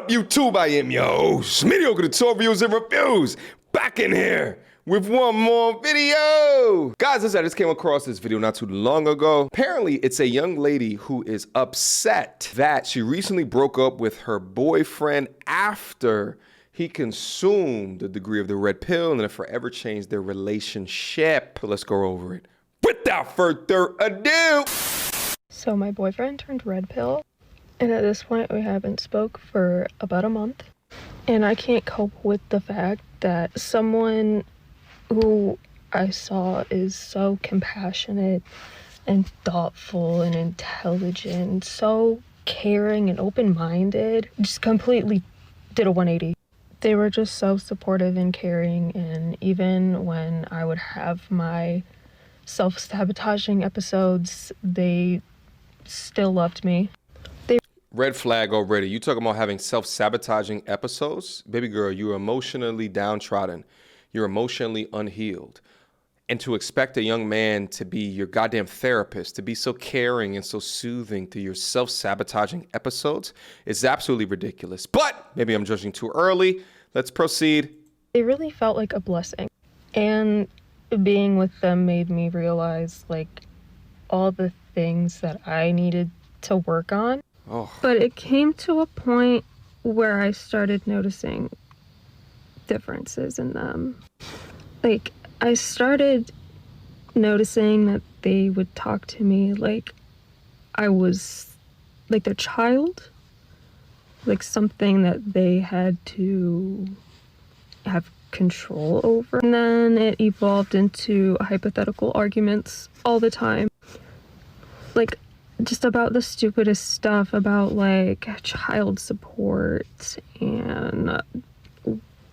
up, YouTube? I am your host, Mediocre Tutorials and Reviews, back in here with one more video. Guys, listen, I just came across this video not too long ago. Apparently, it's a young lady who is upset that she recently broke up with her boyfriend after he consumed a degree of the red pill and it forever changed their relationship. Let's go over it. Without further ado. So my boyfriend turned red pill, and at this point we haven't spoke for about a month. And I can't cope with the fact that someone who I saw is so compassionate and thoughtful and intelligent, so caring and open-minded, just completely did a 180. They were just so supportive and caring, and even when I would have my self-sabotaging episodes, they still loved me. Red flag already. You talking about having self-sabotaging episodes? Baby girl, you're emotionally downtrodden. You're emotionally unhealed. And to expect a young man to be your goddamn therapist, to be so caring and so soothing through your self-sabotaging episodes is absolutely ridiculous. But maybe I'm judging too early. Let's proceed. It really felt like a blessing. And being with them made me realize, like, all the things that I needed to work on. Oh. But it came to a point where I started noticing differences in them. Like, I started noticing that they would talk to me like I was like their child, like something that they had to have control over. And then it evolved into hypothetical arguments all the time. Like, just about the stupidest stuff, about like child support and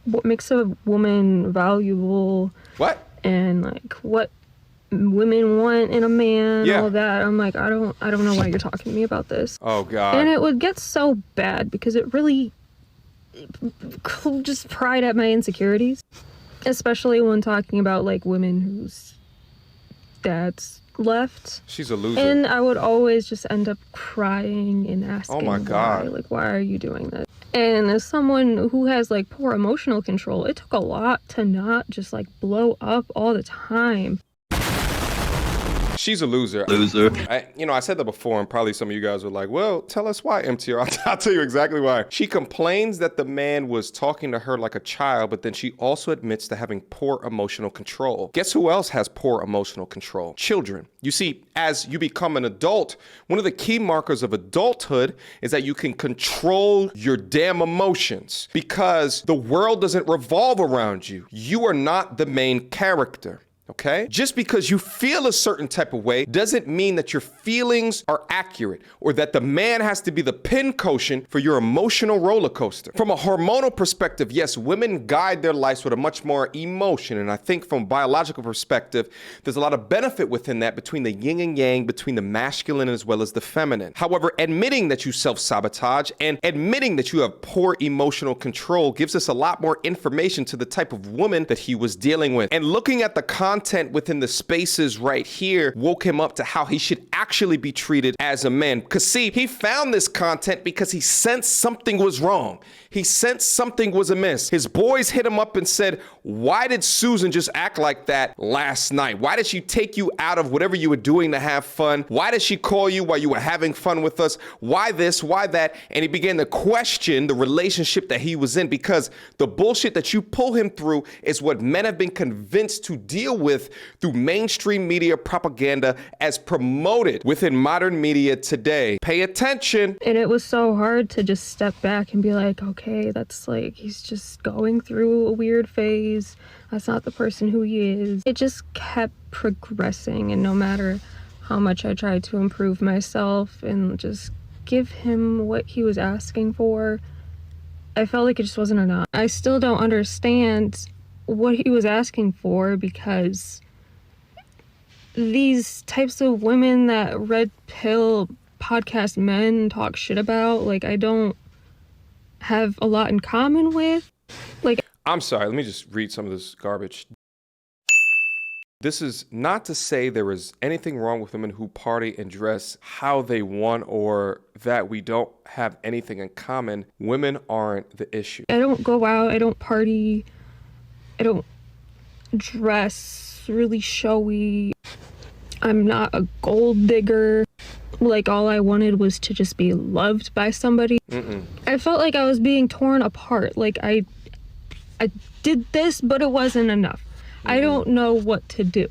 what makes a woman valuable. What? And like what women want in a man, all that. I'm like, I don't know why you're talking to me about this. Oh God. And it would get so bad because it really just pried at my insecurities, especially when talking about like women whose dads left. She's a loser. And I would always just end up crying and asking, oh my God, why are you doing this? And as someone who has like poor emotional control, it took a lot to not just like blow up all the time. She's a loser. I said that before, and probably some of you guys were like, well, tell us why, MTR. I'll tell you exactly why. She complains that the man was talking to her like a child, but then she also admits to having poor emotional control. Guess who else has poor emotional control? Children. You see, as you become an adult, one of the key markers of adulthood is that you can control your damn emotions because the world doesn't revolve around you. You are not the main character. Okay? Just because you feel a certain type of way doesn't mean that your feelings are accurate or that the man has to be the pincushion for your emotional roller coaster. From a hormonal perspective, yes, women guide their lives with a much more emotion. And I think from a biological perspective, there's a lot of benefit within that between the yin and yang, between the masculine as well as the feminine. However, admitting that you self-sabotage and admitting that you have poor emotional control gives us a lot more information to the type of woman that he was dealing with. And looking at the content within the spaces right here woke him up to how he should actually be treated as a man. Because see, he found this content because he sensed something was wrong. He sensed something was amiss. His boys hit him up and said, why did Susan just act like that last night? Why did she take you out of whatever you were doing to have fun? Why did she call you while you were having fun with us? Why this? Why that? And he began to question the relationship that he was in because the bullshit that you pull him through is what men have been convinced to deal with through mainstream media propaganda as promoted within modern media today. Pay attention. And it was so hard to just step back and be like, okay, that's like, he's just going through a weird phase. That's not the person who he is. It just kept progressing, and no matter how much I tried to improve myself and just give him what he was asking for, I felt like it just wasn't enough. I still don't understand what he was asking for because these types of women that red pill podcast men talk shit about, like, I don't have a lot in common with. Like, I'm sorry, let me just read some of this garbage. This is not to say there is anything wrong with women who party and dress how they want or that we don't have anything in common. Women aren't the issue. I don't go out, I don't party, I don't dress really showy. I'm not a gold digger. Like, all I wanted was to just be loved by somebody. I felt like I was being torn apart. Like, I did this, but it wasn't enough. I don't know what to do.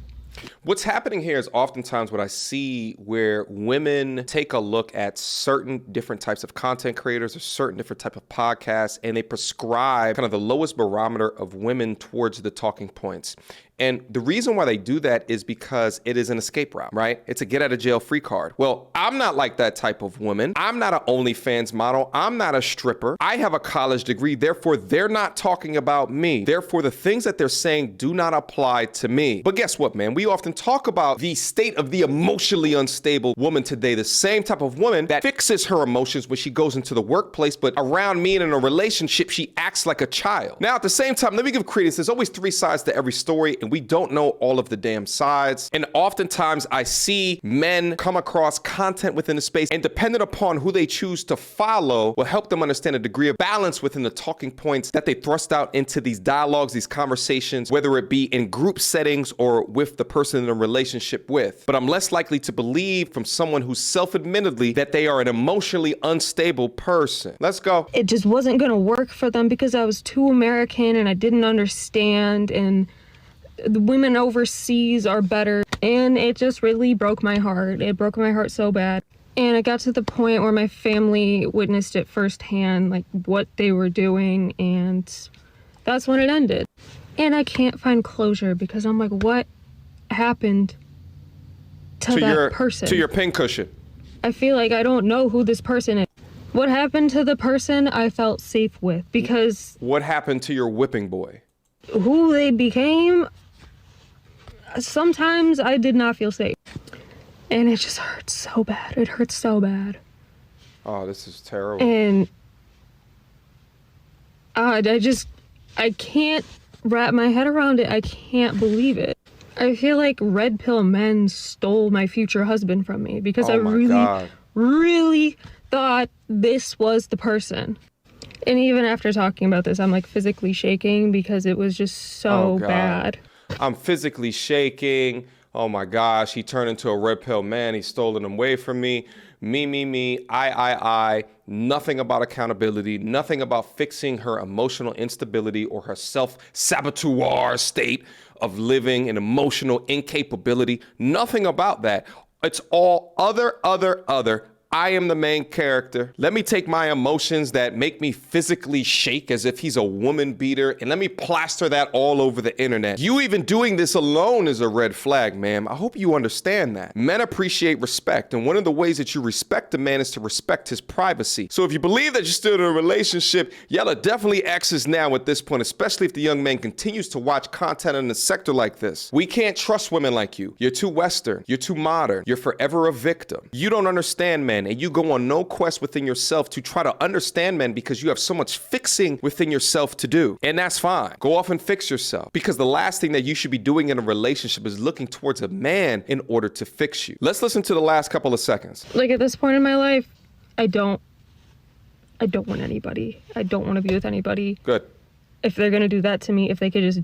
What's happening here is oftentimes what I see where women take a look at certain different types of content creators or certain different type of podcasts, and they prescribe kind of the lowest barometer of women towards the talking points. And the reason why they do that is because it is an escape route, right? It's a get out of jail free card. Well, I'm not like that type of woman. I'm not an OnlyFans model. I'm not a stripper. I have a college degree. Therefore, they're not talking about me. Therefore, the things that they're saying do not apply to me. But guess what, man? We often talk about the state of the emotionally unstable woman today, the same type of woman that fixes her emotions when she goes into the workplace, but around me and in a relationship, she acts like a child. Now, at the same time, let me give credence. There's always three sides to every story, and we don't know all of the damn sides. And oftentimes I see men come across content within the space, and depending upon who they choose to follow will help them understand a degree of balance within the talking points that they thrust out into these dialogues, these conversations, whether it be in group settings or with the person in a relationship with. But I'm less likely to believe from someone who's self-admittedly that they are an emotionally unstable person. Let's go. It just wasn't gonna work for them because I was too American and I didn't understand, and the women overseas are better. And it just really broke my heart. It broke my heart so bad. And it got to the point where my family witnessed it firsthand, like what they were doing, and that's when it ended. And I can't find closure because I'm like, what happened to that person? To your pincushion. I feel like I don't know who this person is. What happened to the person I felt safe with? Because what happened to your whipping boy? Who they became, sometimes I did not feel safe. And it just hurts so bad. It hurts so bad. Oh, this is terrible. And I can't wrap my head around it. I can't believe it. I feel like RedPill men stole my future husband from me because I really thought this was the person. And even after talking about this, I'm like physically shaking because it was just so bad. I'm physically shaking. Oh my gosh, he turned into a RedPill man. He's stolen him away from me. Me, I. Nothing about accountability, nothing about fixing her emotional instability or her self-saboteur state of living and emotional incapability. Nothing about that. It's all other. I am the main character. Let me take my emotions that make me physically shake as if he's a woman beater, and let me plaster that all over the internet. You even doing this alone is a red flag, ma'am. I hope you understand that. Men appreciate respect, and one of the ways that you respect a man is to respect his privacy. So if you believe that you're still in a relationship, y'all are definitely exes now at this point, especially if the young man continues to watch content in a sector like this. We can't trust women like you. You're too Western. You're too modern. You're forever a victim. You don't understand men. And you go on no quest within yourself to try to understand men because you have so much fixing within yourself to do. And that's fine. Go off and fix yourself, because the last thing that you should be doing in a relationship is looking towards a man in order to fix you. Let's listen to the last couple of seconds. Like, at this point in my life, I don't want anybody. I don't want to be with anybody. Good. If they're going to do that to me, if they could just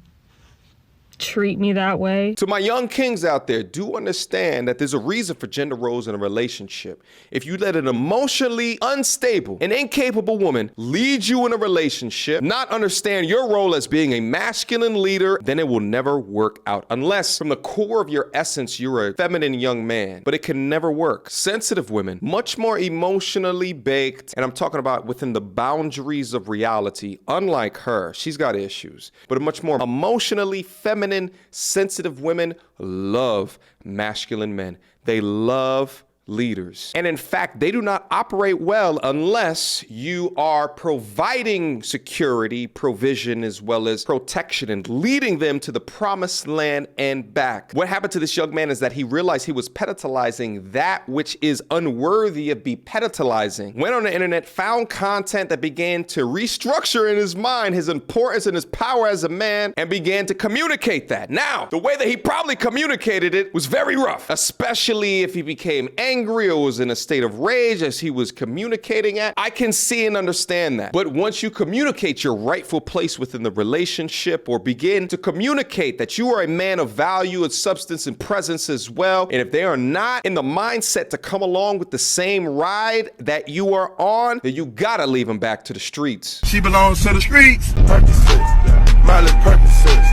treat me that way. To my young kings out there, do understand that there's a reason for gender roles in a relationship. If you let an emotionally unstable and incapable woman lead you in a relationship, not understand your role as being a masculine leader, then it will never work out. Unless from the core of your essence, you're a feminine young man, but it can never work. Sensitive women, much more emotionally baked, and I'm talking about within the boundaries of reality. Unlike her, she's got issues, but a much more emotionally feminine, sensitive women love masculine men. They love leaders. And in fact, they do not operate well unless you are providing security, provision, as well as protection and leading them to the promised land and back. What happened to this young man is that he realized he was pedestalizing that which is unworthy of be pedestalizing. Went on the internet, found content that began to restructure in his mind his importance and his power as a man, and began to communicate that. Now, the way that he probably communicated it was very rough, especially if he became angry or was in a state of rage as he was communicating it. I can see and understand that. But once you communicate your rightful place within the relationship, or begin to communicate that you are a man of value and substance and presence as well, and if they are not in the mindset to come along with the same ride that you are on, then you gotta leave them back to the streets. She belongs to the streets. Percocet, yeah. Miley Percocet,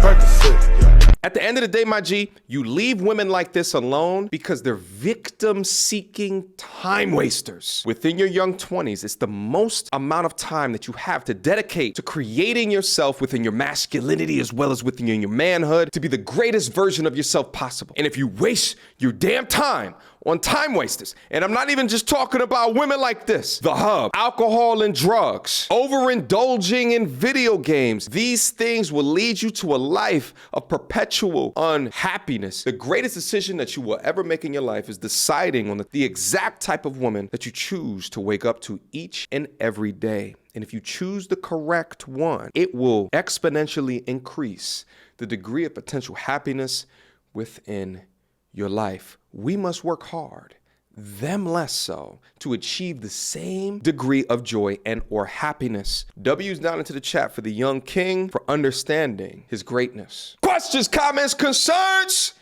Percocet, yeah. At the end of the day, my G, you leave women like this alone because they're victim-seeking time wasters. Within your young 20s, it's the most amount of time that you have to dedicate to creating yourself within your masculinity as well as within your manhood to be the greatest version of yourself possible. And if you waste your damn time on time wasters, and I'm not even just talking about women like this, the hub, alcohol and drugs, overindulging in video games, these things will lead you to a life of perpetual unhappiness. The greatest decision that you will ever make in your life is deciding on the exact type of woman that you choose to wake up to each and every day. And if you choose the correct one, it will exponentially increase the degree of potential happiness within your life. We must work hard, them less so, to achieve the same degree of joy and or happiness. W's down into the chat for the young king for understanding his greatness. Questions, comments, concerns?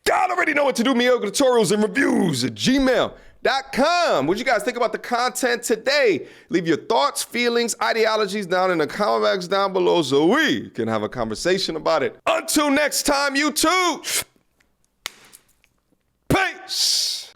Y'all already know what to do. Mediocre tutorials and reviews at gmail.com. What you guys think about the content today? Leave your thoughts, feelings, ideologies down in the comment box down below so we can have a conversation about it. Until next time, YouTube. Peace.